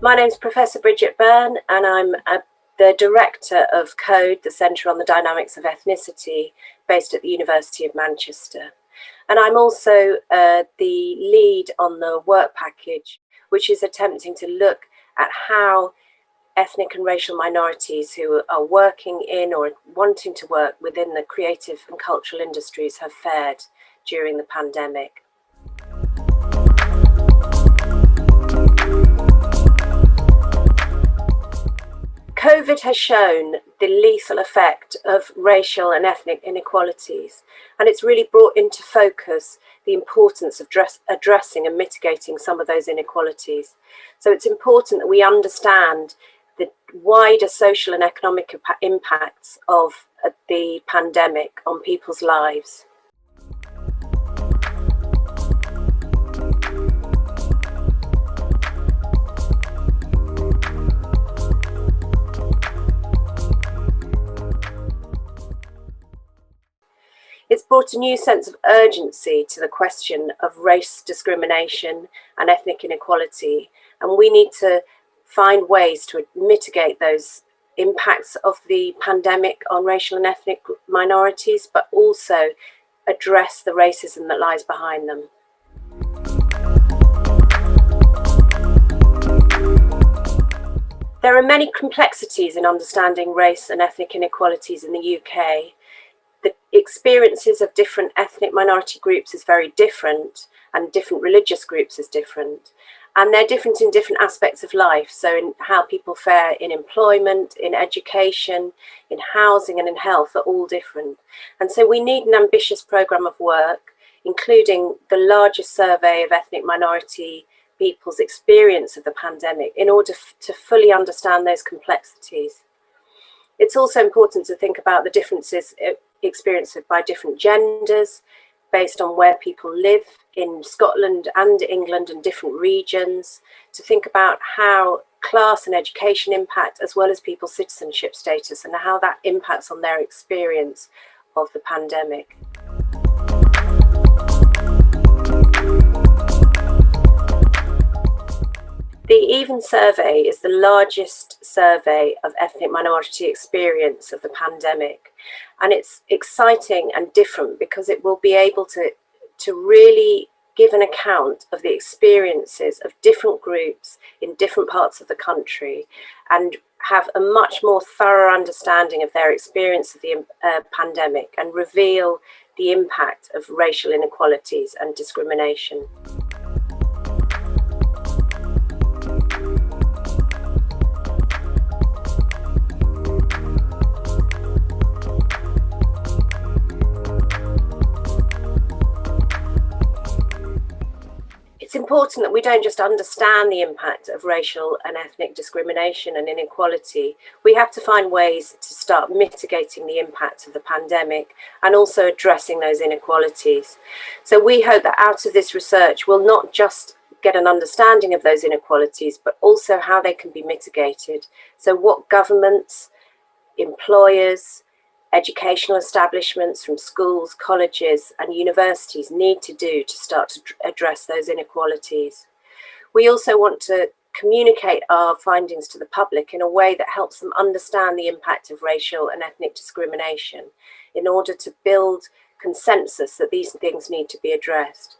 My name's Professor Bridget Byrne, and I'm the Director of CODE, the Centre on the Dynamics of Ethnicity, based at the University of Manchester. And I'm also the lead on the work package, which is attempting to look at how ethnic and racial minorities who are working in or wanting to work within the creative and cultural industries have fared during the pandemic. COVID has shown the lethal effect of racial and ethnic inequalities, and it's really brought into focus the importance of addressing and mitigating some of those inequalities. So it's important that we understand the wider social and economic impacts of the pandemic on people's lives. It's brought a new sense of urgency to the question of race discrimination and ethnic inequality, and we need to find ways to mitigate those impacts of the pandemic on racial and ethnic minorities, but also address the racism that lies behind them. There are many complexities in understanding race and ethnic inequalities in the UK. The experiences of different ethnic minority groups is very different, and different religious groups is different. And they're different in different aspects of life. So in how people fare in employment, in education, in housing and in health are all different. And so we need an ambitious programme of work, including the largest survey of ethnic minority people's experience of the pandemic in order to fully understand those complexities. It's also important to think about the differences experienced by different genders based on where people live in Scotland and England and different regions, to think about how class and education impact, as well as people's citizenship status, and how that impacts on their experience of the pandemic. The EVEN survey is the largest survey of ethnic minority experience of the pandemic. And it's exciting and different because it will be able to really give an account of the experiences of different groups in different parts of the country and have a much more thorough understanding of their experience of the pandemic and reveal the impact of racial inequalities and discrimination. It's important that we don't just understand the impact of racial and ethnic discrimination and inequality. We have to find ways to start mitigating the impact of the pandemic and also addressing those inequalities. So we hope that out of this research, we'll not just get an understanding of those inequalities, but also how they can be mitigated. So what governments, employers, educational establishments from schools, colleges and universities need to do to start to address those inequalities. We also want to communicate our findings to the public in a way that helps them understand the impact of racial and ethnic discrimination in order to build consensus that these things need to be addressed.